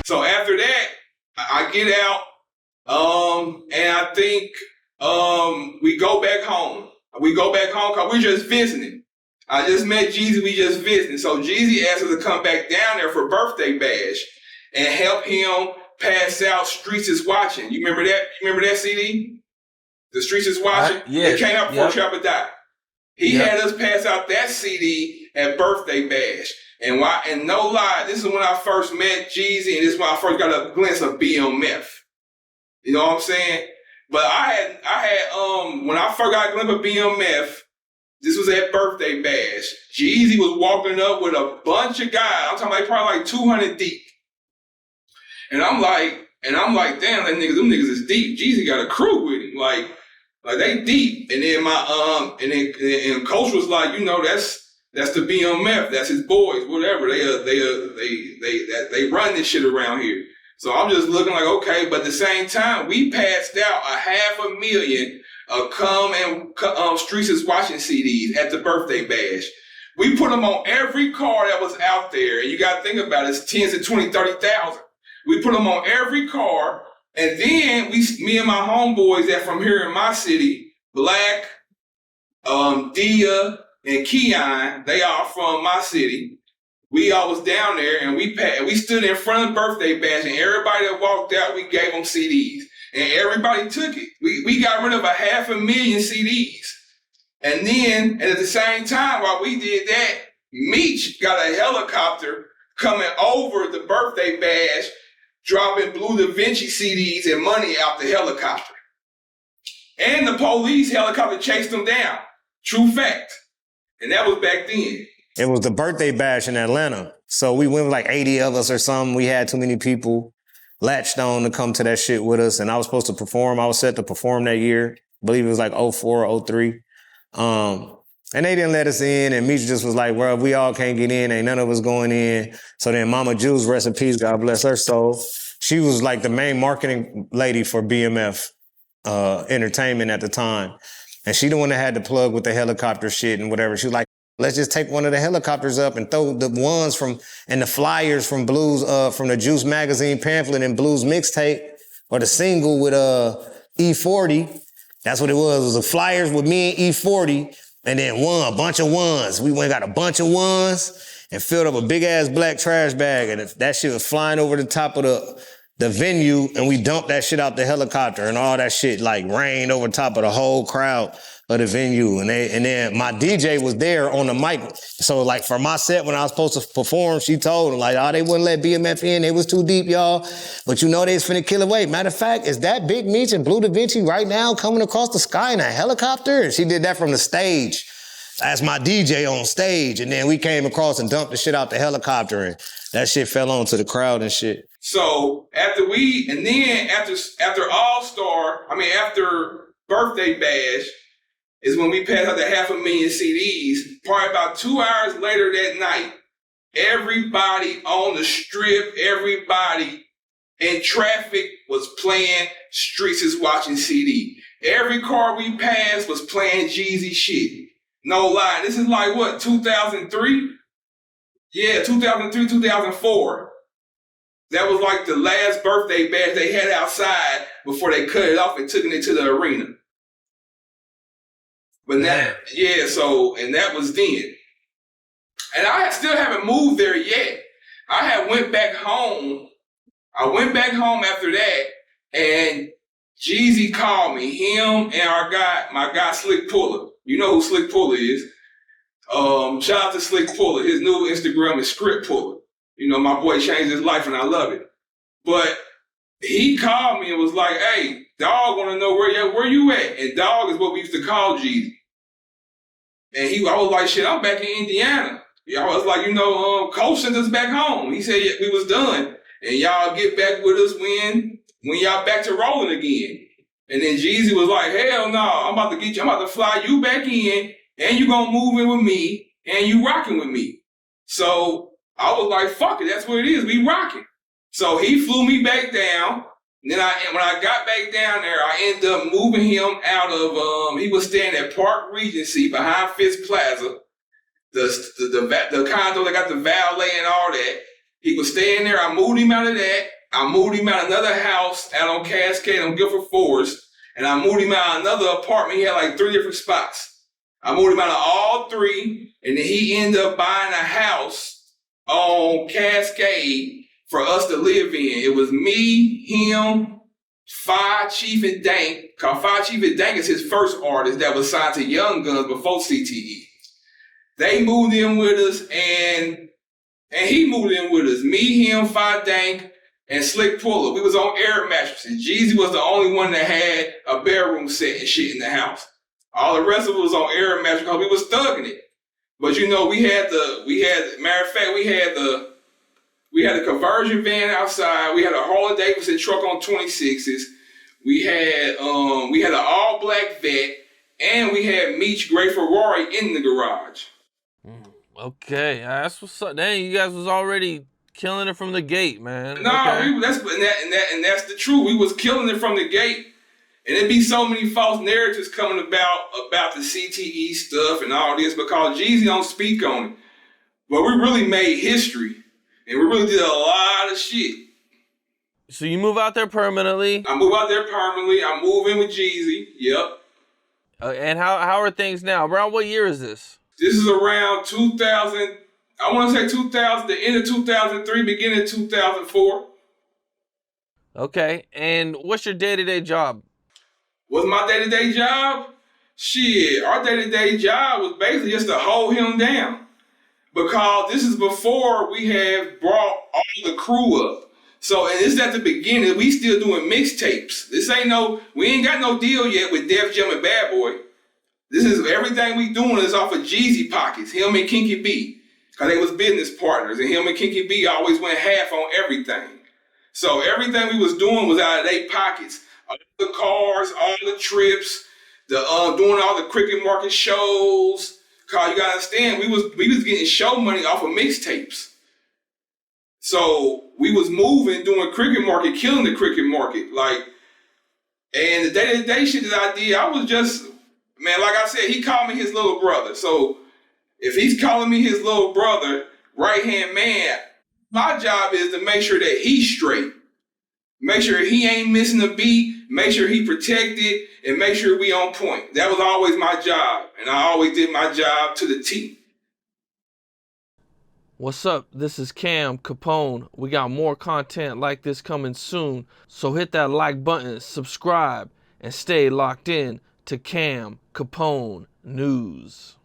So after that, I get out, and I think we go back home. We go back home because we're just visiting. I just met Jeezy, we just visiting. So Jeezy asked us to come back down there for birthday bash and help him pass out Streets is Watching. You remember that? You remember that CD? The Streets is Watching? Yes. It came out before Trapper died. He had us pass out that CD at birthday bash. And no lie, this is when I first met Jeezy, and this is when I first got a glimpse of BMF. You know what I'm saying? But I had when I first got a glimpse of BMF, this was at birthday bash. Jeezy was walking up with a bunch of guys. I'm talking like probably like 200 deep. And I'm like, damn, them niggas is deep. Jeezy got a crew with him, like they deep. And then and Coach was like, you know, that's the BMF, that's his boys, whatever. They run this shit around here. So I'm just looking like, okay, but at the same time, we passed out 500,000 Streets is Watching CDs at the birthday bash. We put them on every car that was out there, and you got to think about it, it's 10 to 20, 30,000. We put them on every car, and then me and my homeboys that from here in my city, Black, Dia, and Keon, they are from my city. We all was down there, and we stood in front of the birthday bash, and everybody that walked out, we gave them CDs. And everybody took it. We got rid of 500,000 CDs. And then, and at the same time, while we did that, Meech got a helicopter coming over the birthday bash, dropping Bleu Davinci CDs and money out the helicopter. And the police helicopter chased them down. True fact. And that was back then. It was the birthday bash in Atlanta. So we went with like 80 of us or something. We had too many people latched on to come to that shit with us. And I was supposed to perform. I was set to perform that year. I believe it was like 04, 03. And they didn't let us in. And Meech just was like, well, we all can't get in. Ain't none of us going in. So then Mama Jules, rest in peace, God bless her soul. She was like the main marketing lady for BMF Entertainment at the time. And she the one that had the plug with the helicopter shit and whatever. She was like, let's just take one of the helicopters up and throw the ones and the flyers from Blue's, from the Juice magazine pamphlet and Blue's mixtape, or the single with E40. That's what it was. It was the flyers with me and E40, and then a bunch of ones. We went and got a bunch of ones and filled up a big ass black trash bag, and that shit was flying over the top of the venue, and we dumped that shit out the helicopter, and all that shit like rained over top of the whole crowd of the venue. And then my DJ was there on the mic. So like for my set, when I was supposed to perform, she told him like, they wouldn't let BMF in. They was too deep, y'all. But you know they was finna kill away. Matter of fact, is that Big Meech and Bleu Davinci right now coming across the sky in a helicopter? And she did that from the stage as my DJ on stage. And then we came across and dumped the shit out the helicopter, and that shit fell onto the crowd and shit. So after birthday bash, is when we passed out the 500,000 CDs. Probably about 2 hours later that night, everybody on the strip, everybody in traffic was playing Streets is Watching CD. Every car we passed was playing Jeezy shit. No lie. This is like what, 2003? Yeah, 2003, 2004. That was like the last birthday bash they had outside before they cut it off and took it to the arena. But that was then. And I still haven't moved there yet. I had went back home. I went back home after that, and Jeezy called me. Him and my guy Slick Puller. You know who Slick Puller is. Shout out to Slick Puller. His new Instagram is Script Puller. You know, my boy changed his life and I love it. But he called me and was like, hey, Dog want to know where you at. And Dog is what we used to call Jeezy. And I was like, shit, I'm back in Indiana. I was like, Coach sent us back home. He said we was done. And y'all get back with us when y'all back to rolling again. And then Jeezy was like, hell no, I'm about to fly you back in, and you gonna move in with me, and you rocking with me. So I was like, fuck it, that's what it is, we rocking. So he flew me back down. And then when I got back down there, I ended up moving him out of, he was staying at Park Regency behind Fitz Plaza, the condo that got the valet and all that. He was staying there. I moved him out of that, I moved him out another house out on Cascade on Guilford Forest, and I moved him out another apartment. He had like 3 different spots. I moved him out of all 3, and then he ended up buying a house on Cascade for us to live in. It was me, him, Fire Chief, and Dank. Cause Fire Chief and Dank is his first artist that was signed to Young Guns before CTE. They moved in with us, and he moved in with us. Me, him, Fire Dank, and Slick Puller. We was on air mattresses. Jeezy was the only one that had a bedroom set and shit in the house. All the rest of it was on air mattresses because we was thugging it. But you know, matter of fact, we had the conversion van outside. We had a Harley Davidson truck on 26s. We had an all black vet, and we had Meech Gray Ferrari in the garage. Okay, that's what's up. Dang, you guys was already killing it from the gate, man. No, okay. That's the truth. We was killing it from the gate, and it'd be so many false narratives coming about the CTE stuff and all this because Jeezy don't speak on it. But we really made history, and we really did a lot of shit. So you move out there permanently? I move out there permanently. I move in with Jeezy. Yep. And how are things now? Around what year is this? This is around 2000. I want to say 2000, the end of 2003, beginning of 2004. Okay. And what's your day-to-day job? What's my day-to-day job? Shit, our day-to-day job was basically just to hold him down. Because this is before we have brought all the crew up. So, and this is at the beginning. We still doing mixtapes. We ain't got no deal yet with Def Jam and Bad Boy. This is everything we doing is off of Jeezy pockets, him and Kinky B. Because they was business partners, and him and Kinky B always went half on everything. So everything we was doing was out of their pockets. All the cars, all the trips, doing all the cricket market shows. Cause you gotta understand, we was getting show money off of mixtapes. So we was moving, doing cricket market, killing the cricket market. And the day-to-day shit that I did, I was just, man, like I said, he called me his little brother. So if he's calling me his little brother, right-hand man, my job is to make sure that he's straight. Make sure he ain't missing a beat, make sure he protected, and make sure we on point. That was always my job, and I always did my job to the T. What's up? This is Cam Capone. We got more content like this coming soon, so hit that like button, subscribe, and stay locked in to Cam Capone News.